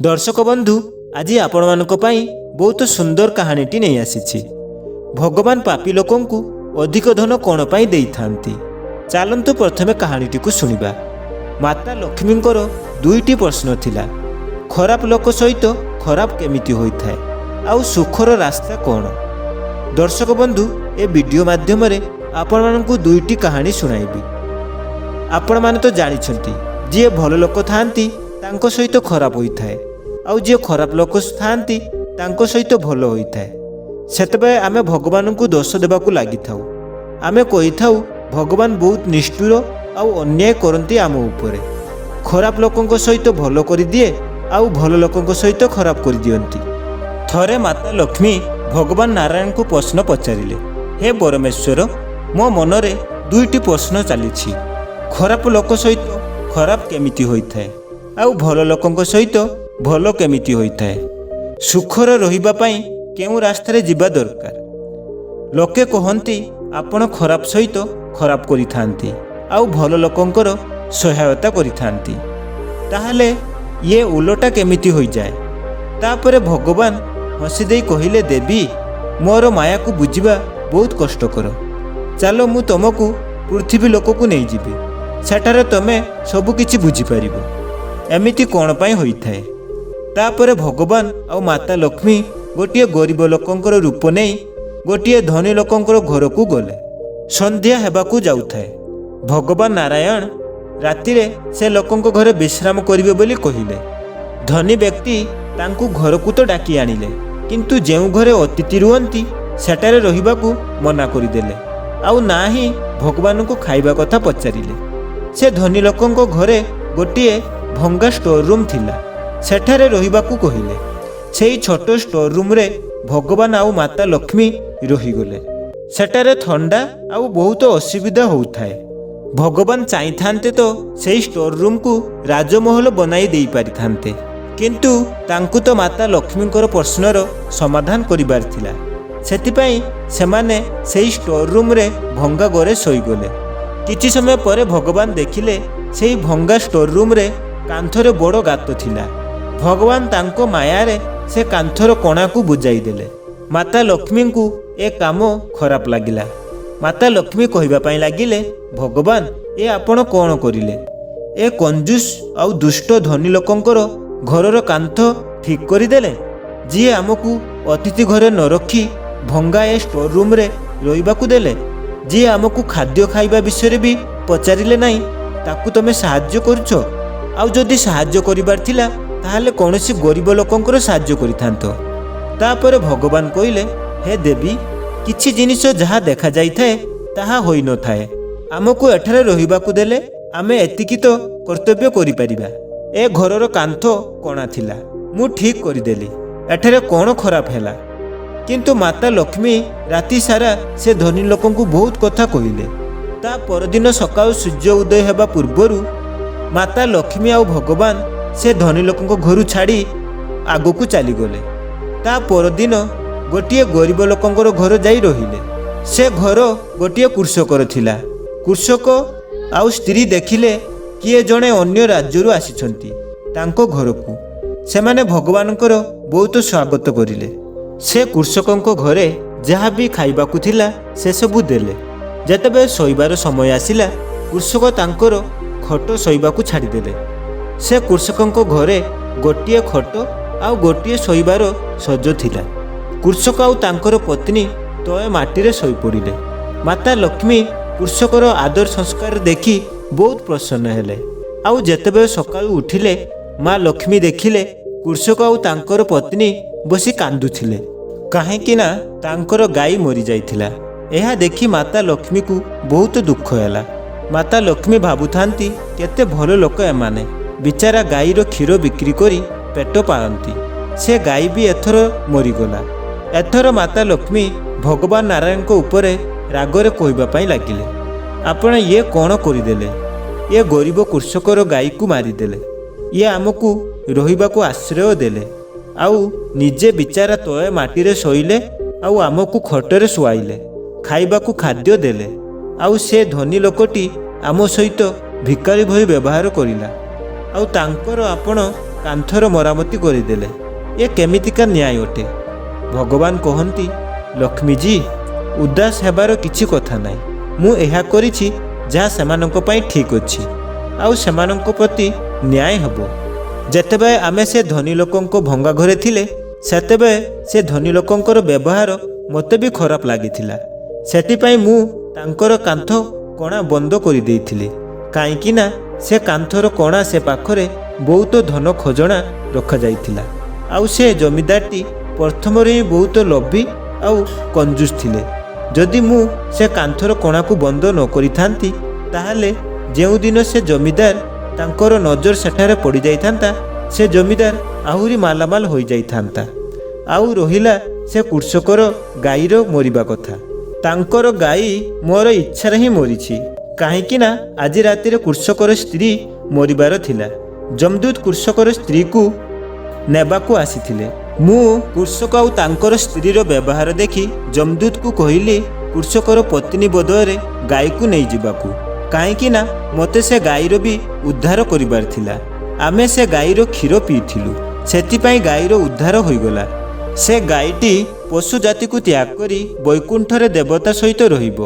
दर्शक बंधु आज आपण मानक पई बहुत सुंदर कहानीटी नहीं आसी। भगवान पापी लोकों को अधिक धन कौन पाई देई थांती। चलतु प्रथमे कहानीटी को सुनिबा। माता लक्ष्मींकर दुईटी प्रश्न थिला। खराब लोक सहित खराब केमिति होइथाय आउ सुखर रास्ता कौन। दर्शक बंधु ए वीडियो माध्यम रे आपण मानकु दुईटी कहानी सुनाइबी। आपण माने तो जानिछंती जे भल लोक थांती तांको सहित खराब होइथाय आउ जे खराब लोक थांती तांको सहित भल होइथाय। सेतबे आमे भगवान को दोष देबाकू लागि थाउ। आमे कहि थाउ भगवान बहुत निष्ठुर आउ अन्याय करंती आम उपरे। खराब लोकंको सहित भल करि दिए आउ भल लोकंको सहित खराब करि दियंती। थरे माता लक्ष्मी भगवान नारायण को प्रश्न पचारिले, हे परमेश्वर मो मनरे दुईटी प्रश्न चलीछि। खराब लोक सहित खराब केमिति होइथाय आउ भल लोकंको सहित भल केमिति होइथाय। सुखर रहिबा पई केउ रास्तारे जिबा दरकार। लोके कहंती आपण खराब सहित खराब करि थांती आउ भल लोकंकर सहायता करि थांती। ताहाले ये उलटा केमिति होई जाए। तापरे भगवान हसी देई कहिले, देवी मोर माया को बुझिबा बहुत कष्टकर। चलो मु तुमको पृथ्वी लोक को नहीं जीवी, सेठारे तमे सबु किछि बुझी पारिबो एमिति कोन पई होइथाय। तापरे भगवान आ माता लक्ष्मी गोटिए गरीब लोकंकर रूप नहीं गोटिए धनी लोकंकर घर को गले। संध्या हेबाकू जाउथाय। भगवान नारायण रातिरे से लोकंक घरे विश्राम करिवे बोली कहिले। धनी व्यक्ति तांकू घर को तो डाकी आनिले, किंतु जेउ घरे अतिथि रुहंती सेटारे रहिबाकू मना करिदेले आउ नाही भगवान को खाइबा कथा पचारिले। से धनी लोकंक घरे गोटिए भंगा स्टोर रूम थिला, सेठारे रहिबाकू कहिले। सेई छोट स्टोर रूम रे भगवान आउ माता लक्ष्मी रहीगले। सेठारे ठंडा आउ बहुत असुविधा होउथाय। भगवान चाहि थांते तो सेई स्टोर रूम को राजमहल बनाई देई पारि थांते, किंतु तांकु तो माता लक्ष्मींकर प्रश्नर समाधान करिबार थिला। सेतिपई सेमाने सेई स्टोर रूम रे भंगा घरे सोईगले। किछि समय परे भगवान देखिले सेई भंगा स्टोर रूम रे कांथरे बड़ गात थिला। भगवान तांको मायारे से कांथर कणा को बुझाई देले। माता लक्ष्मी को ए काम खराब लागिला। माता लक्ष्मी कहिबा पई लागिले, भगवान ए आपण कोन करिले। ए कंजूस आउ दुष्ट धनी लोकंकर घरर कांथ ठीक करि देले, जी आमको अतिथि घरे न रखी भंगा ए स्टोर रूम रे रहिबाकू देले, जी आमको खाद्य खाइबा विषय भी पचारिले नाही, ताकू तमे साहाय्य करछो। आउ जदि साहाय्य करिबार थिला ताहाले कौनसी गरीब लोकंकर साहाय्य करिथांतो। तापरे भगवान कहिले, हे देवी किछि जिनिस जहा देखा जाइथाए ताहा होई न थाए। आमको एठारे रहिबाकू देले आमे एतिकी तो कर्तव्य करि परिबा। ए घरर कांथ कोणा थिला मु ठीक करिदेली, एठारे कोन खराब हैला। किंतु माता लक्ष्मी राति सारा से धनी लोकंकु बहुत कथा कहिले। ता परदिन सकाळ सूर्य उदय हेबा पूर्वरु माता लक्ष्मी आउ भगवान से धनी लोकंक घरु छाड़ी आगकू चलीगले। ता परदिन गोटिए गरीब लोकंकर घर जाई रहिले। से घर गोटिए कृषकर थिला। कृषक आउ स्त्री देखिले किए जणे अन्य राज्यरु आसीछंती तांको घरकू। सेमाने भगवानकर बहुत स्वागत करिले। से कृषकंक घरे जहा भी खाइबाकू थिला से सबु देले। जेतेबे सोइबार समय आसिला कृषक तांकर खट सोइबाकू छाड़ी देले। से कृषकंक घरे गोटिए खट आउ गोटिए सोइबार सज थिला। कृषक आउ तांकर पत्नी तळे माटीरे सोई पड़िले। माता लक्ष्मी कृषकर आदर संस्कार देखि बहुत प्रसन्न हेले। आउ जेतेबे सकाळु उठिले माँ लक्ष्मी देखिले कृषक आउ तांकर पत्नी बसी कांदुथिले, काहेकि ना तांकर गाई मरी जाइथिला। एहा देखि माता लक्ष्मी को बहुत दुख हैला। माता लक्ष्मी भाबुथांती केते भल लोक एमाने, बिचारा गाईर क्षीर बिक्री करी पेट पालती। से गाई भी एथर मरीगला। एथर माता लक्ष्मी भगवान नारायण को उपरे रागरे कहबा पई लागिले, आपण ये कोन करिदेले। ये गरीब कृषकर गाई को मारिदेले। ये आमको रहिबाकू आश्रय देले आउ निजे बिचारा तळे माटीरे सोइले आउ आमको खटरे सुआइले, खाइबाकू खाद्य देले। आउ से धनी लोकटी आम सहित भिकारी भई व्यवहार करिला। आउ तांकर आपण କାନ୍ଥର ମରାମତି କରିଦେଲେ। ଏ କେମିତିକା ନ୍ୟାୟ ଅଟେ? ଭଗବାନ କହନ୍ତି, ଲକ୍ଷ୍ମୀଜୀ, ଉଦାସ ହେବାର କିଛି କଥା ନାହିଁ। ମୁଁ ଏହା କରିଛି ଯାହା ସେମାନଙ୍କ ପାଇଁ ଠିକ୍ ଅଛି, ଆଉ ସେମାନଙ୍କ ପ୍ରତି ନ୍ୟାୟ ହେବ। ଯେତେବେଳେ ଆମେ ସେ ଧନୀ ଲୋକଙ୍କ ଭଙ୍ଗା ଘରେ ଥିଲେ, ସେତେବେଳେ ସେ ଧନୀ ଲୋକଙ୍କର ବ୍ୟବହାର ମୋତେ ବି ଖରାପ ଲାଗିଥିଲା। ସେଥିପାଇଁ ମୁଁ ତାଙ୍କର କାନ୍ଥ କଣା ବନ୍ଦ କରିଦେଇଥିଲି। କାହିଁକି ନା ସେ କାନ୍ଥର କଣା ସେ ପାଖରେ ବହୁତ ଧନ ଖଜଣା ରଖାଯାଇଥିଲା। ଆଉ ସେ ଜମିଦାରଟି ପ୍ରଥମରୁ ହିଁ ବହୁତ ଲୋଭୀ ଆଉ କଞ୍ଜୁସ ଥିଲେ। ଯଦି ମୁଁ ସେ କାନ୍ଥର କଣାକୁ ବନ୍ଦ ନ କରିଥାନ୍ତି, ତାହେଲେ ଯେଉଁଦିନ ସେ ଜମିଦାର ତାଙ୍କର ନଜର ସେଠାରେ ପଡ଼ିଯାଇଥାନ୍ତା, ସେ ଜମିଦାର ଆହୁରି ମାଲାମାଲ ହୋଇଯାଇଥାନ୍ତା। ଆଉ ରହିଲା ସେ କୃଷକର ଗାଈର ମରିବା କଥା। ତାଙ୍କର ଗାଈ ମୋର ଇଚ୍ଛାରେ ହିଁ ମରିଛି। କାହିଁକି ନା ଆଜି ରାତିରେ କୃଷକର ସ୍ତ୍ରୀ ମରିବାର ଥିଲା। ଯମଦୂତ କୃଷକର ସ୍ତ୍ରୀକୁ ନେବାକୁ ଆସିଥିଲେ। ମୁଁ କୃଷକ ଆଉ ତାଙ୍କର ସ୍ତ୍ରୀର ବ୍ୟବହାର ଦେଖି ଯମଦୂତକୁ କହିଲି କୃଷକର ପତ୍ନୀ ବଦଳରେ ଗାଈକୁ ନେଇଯିବାକୁ। କାହିଁକି ନା ମୋତେ ସେ ଗାଈର ବି ଉଦ୍ଧାର କରିବାର ଥିଲା। ଆମେ ସେ ଗାଈର କ୍ଷୀର ପିଇଥିଲୁ, ସେଥିପାଇଁ ଗାଈର ଉଦ୍ଧାର ହୋଇଗଲା। ସେ ଗାଈଟି ପଶୁ ଜାତିକୁ ତ୍ୟାଗ କରି ବୈକୁଣ୍ଠରେ ଦେବତା ସହିତ ରହିବ।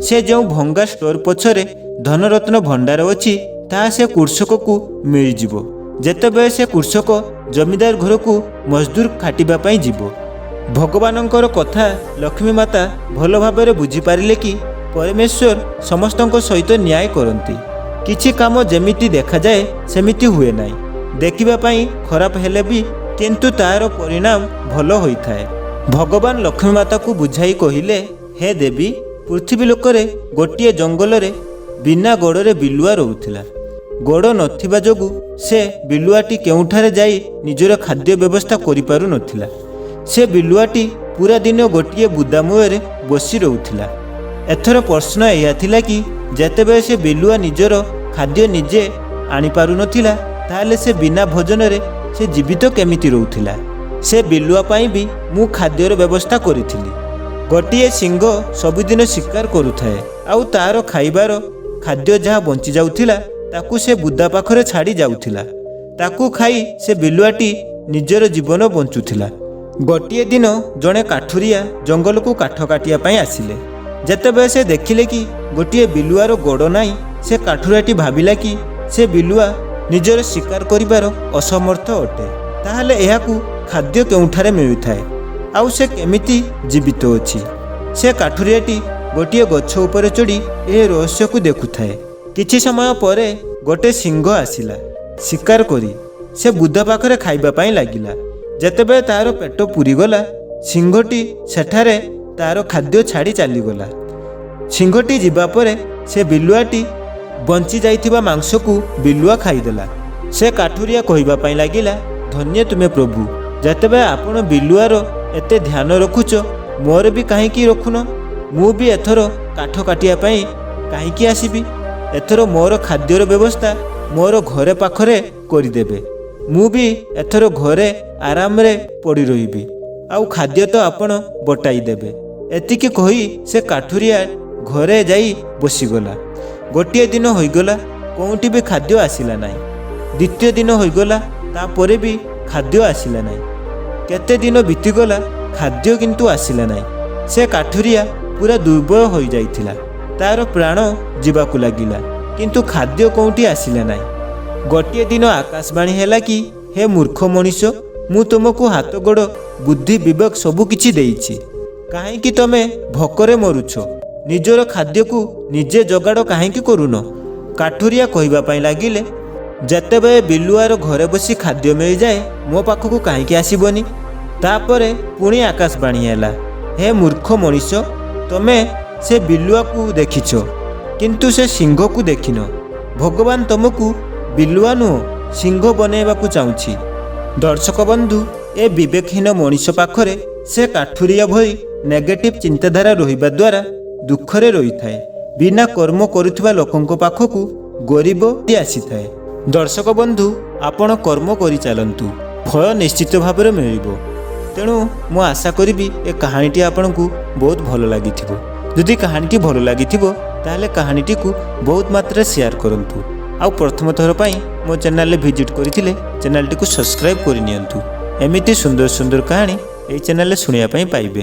ସେ ଯେଉଁ ଭଙ୍ଗା ଷ୍ଟୋର ପଛରେ ଧନରତ୍ନ ଭଣ୍ଡାର ଅଛି, ତାହା ସେ କୃଷକକୁ ମିଳିଯିବ ଯେତେବେଳେ ସେ କୃଷକ ଜମିଦାର ଘରକୁ ମଜଦୁର ଖାଟିବା ପାଇଁ ଯିବ। ଭଗବାନଙ୍କର କଥା ଲକ୍ଷ୍ମୀ ମାତା ଭଲ ଭାବରେ ବୁଝିପାରିଲେ କି ପରମେଶ୍ୱର ସମସ୍ତଙ୍କ ସହିତ ନ୍ୟାୟ କରନ୍ତି। କିଛି କାମ ଯେମିତି ଦେଖାଯାଏ ସେମିତି ହୁଏ ନାହିଁ। ଦେଖିବା ପାଇଁ ଖରାପ ହେଲେ ବି କିନ୍ତୁ ତାର ପରିଣାମ ଭଲ ହୋଇଥାଏ। ଭଗବାନ ଲକ୍ଷ୍ମୀ ମାତାକୁ ବୁଝାଇ କହିଲେ, ହେ ଦେବୀ, ପୃଥିବୀ ଲୋକରେ ଗୋଟିଏ ଜଙ୍ଗଲରେ ବିନା ଗୋଡ଼ରେ ବିଲୁଆ ରହୁଥିଲା। ଗୋଡ଼ ନଥିବା ଯୋଗୁଁ ସେ ବିଲୁଆଟି କେଉଁଠାରେ ଯାଇ ନିଜର ଖାଦ୍ୟ ବ୍ୟବସ୍ଥା କରିପାରୁନଥିଲା। ସେ ବିଲୁଆଟି ପୁରା ଦିନ ଗୋଟିଏ ବୁଦା ମୂଳରେ ବସି ରହୁଥିଲା। ଏଥର ପ୍ରଶ୍ନ ଏହା ଥିଲା କି ଯେତେବେଳେ ସେ ବିଲୁଆ ନିଜର ଖାଦ୍ୟ ନିଜେ ଆଣିପାରୁନଥିଲା, ତାହେଲେ ସେ ବିନା ଭୋଜନରେ ସେ ଜୀବିତ କେମିତି ରହୁଥିଲା? ସେ ବିଲୁଆ ପାଇଁ ବି ମୁଁ ଖାଦ୍ୟର ବ୍ୟବସ୍ଥା କରିଥିଲି। ଗୋଟିଏ ସିଂହ ସବୁଦିନ ଶିକାର କରୁଥାଏ, ଆଉ ତାର ଖାଇବାର ଖାଦ୍ୟ ଯାହା ବଞ୍ଚି ଯାଉଥିଲା ତାକୁ ସେ ବୁଦା ପାଖରେ ଛାଡ଼ି ଯାଉଥିଲା। ତାକୁ ଖାଇ ସେ ବିଲୁଆଟି ନିଜର ଜୀବନ ବଞ୍ଚୁଥିଲା। ଗୋଟିଏ ଦିନ ଜଣେ କାଠୁରିଆ ଜଙ୍ଗଲକୁ କାଠ କାଟିବା ପାଇଁ ଆସିଲେ। ଯେତେବେଳେ ସେ ଦେଖିଲେ କି ଗୋଟିଏ ବିଲୁଆର ଗୋଡ଼ ନାହିଁ, ସେ କାଠୁରିଆଟି ଭାବିଲା କି ସେ ବିଲୁଆ ନିଜର ଶିକାର କରିବାର ଅସମର୍ଥ ଅଟେ। ତାହେଲେ ଏହାକୁ ଖାଦ୍ୟ କେଉଁଠାରେ ମିଳିଥାଏ, ଆଉ ସେ କେମିତି ଜୀବିତ ଅଛି? ସେ କାଠୁରିଆଟି ଗୋଟିଏ ଗଛ ଉପରେ ଚଢ଼ି ଏହି ରହସ୍ୟକୁ ଦେଖୁଥାଏ। କିଛି ସମୟ ପରେ ଗୋଟିଏ ସିଂହ ଆସିଲା ଶିକାର କରି। ସେ ବୁଦା ପାଖରେ ଖାଇବା ପାଇଁ ଲାଗିଲା। ଯେତେବେଳେ ତାର ପେଟ ପୁରିଗଲା, ସିଂହଟି ସେଠାରେ ତାର ଖାଦ୍ୟ ଛାଡ଼ି ଚାଲିଗଲା। ସିଂହଟି ଯିବା ପରେ ସେ ବିଲୁଆଟି ବଞ୍ଚି ଯାଇଥିବା ମାଂସକୁ ବିଲୁଆ ଖାଇଦେଲା। ସେ କାଠୁରିଆ କହିବା ପାଇଁ ଲାଗିଲା, ଧନ୍ୟ ତୁମେ ପ୍ରଭୁ, ଯେତେବେଳେ ଆପଣ ବିଲୁଆର ଏତେ ଧ୍ୟାନ ରଖୁଛ, ମୋର ବି କାହିଁକି ରଖୁନ? ମୁଁ ବି ଏଥର କାଠ କାଟିବା ପାଇଁ କାହିଁକି ଆସିବି? ଏଥର ମୋର ଖାଦ୍ୟର ବ୍ୟବସ୍ଥା ମୋର ଘରେ ପାଖରେ କରିଦେବେ। ମୁଁ ବି ଏଥର ଘରେ ଆରାମରେ ପଡ଼ି ରହିବି, ଆଉ ଖାଦ୍ୟ ତ ଆପଣ ବଟାଇ ଦେବେ। ଏତିକି କହି ସେ କାଠୁରିଆ ଘରେ ଯାଇ ବସିଗଲା। ଗୋଟିଏ ଦିନ ହୋଇଗଲା, କେଉଁଠି ବି ଖାଦ୍ୟ ଆସିଲା ନାହିଁ। ଦ୍ୱିତୀୟ ଦିନ ହୋଇଗଲା, ତାପରେ ବି ଖାଦ୍ୟ ଆସିଲା ନାହିଁ। କେତେ ଦିନ ବିତିଗଲା, ଖାଦ୍ୟ କିନ୍ତୁ ଆସିଲା ନାହିଁ। ସେ କାଠୁରିଆ ପୁରା ଦୁର୍ବଳ ହୋଇଯାଇଥିଲା। ତାର ପ୍ରାଣ ଯିବାକୁ ଲାଗିଲା, କିନ୍ତୁ ଖାଦ୍ୟ କେଉଁଠି ଆସିଲା ନାହିଁ। ଗୋଟିଏ ଦିନ ଆକାଶବାଣୀ ହେଲା କି, ହେ ମୂର୍ଖ ମଣିଷ, ମୁଁ ତୁମକୁ ହାତ ଗୋଡ଼ ବୁଦ୍ଧି ବିବେକ ସବୁ କିଛି ଦେଇଛି। କାହିଁକି ତମେ ଭୋକରେ ମରୁଛ? ନିଜର ଖାଦ୍ୟକୁ ନିଜେ ଯୋଗାଡ଼ କାହିଁକି କରୁନ? କାଠୁରିଆ କହିବା ପାଇଁ ଲାଗିଲେ, ଯେତେବେଳେ ବିଲୁଆର ଘରେ ବସି ଖାଦ୍ୟ ମିଳିଯାଏ, ମୋ ପାଖକୁ କାହିଁକି ଆସିବନି? ତାପରେ ପୁଣି ଆକାଶବାଣୀ ହେଲା, ହେ ମୂର୍ଖ ମଣିଷ, ତମେ ସେ ବିଲୁଆକୁ ଦେଖିଛ, କିନ୍ତୁ ସେ ସିଂହକୁ ଦେଖିନ। ଭଗବାନ ତମକୁ ବିଲୁଆ ନୁହଁ, ସିଂହ ବନେଇବାକୁ ଚାହୁଁଛି। ଦର୍ଶକ ବନ୍ଧୁ, ଏ ବିବେକହୀନ ମଣିଷ ପାଖରେ ସେ କାଠୁରିଆ ଭଳି ନେଗେଟିଭ ଚିନ୍ତାଧାରା ରହିବା ଦ୍ୱାରା ଦୁଃଖରେ ରହିଥାଏ। ବିନା କର୍ମ କରୁଥିବା ଲୋକଙ୍କ ପାଖକୁ ଗରିବ ଆସିଥାଏ। ଦର୍ଶକ ବନ୍ଧୁ, ଆପଣ କର୍ମ କରିଚାଲନ୍ତୁ, ଫଳ ନିଶ୍ଚିତ ଭାବରେ ମିଳିବ। ତେଣୁ ମୁଁ ଆଶା କରିବି ଏ କାହାଣୀଟି ଆପଣଙ୍କୁ ବହୁତ ଭଲ ଲାଗିଥିବ। ଯଦି କାହାଣୀଟି ଭଲ ଲାଗିଥିବ, ତାହେଲେ କାହାଣୀଟିକୁ ବହୁତ ମାତ୍ରାରେ ସେୟାର କରନ୍ତୁ। आउ प्रथम थर पर मो चैनल विजिट करथिले चैनल टी को सब्सक्राइब करनियंतु। एमिति सुंदर सुंदर कहानी ए चैनल सुनिया पाई पाइबे।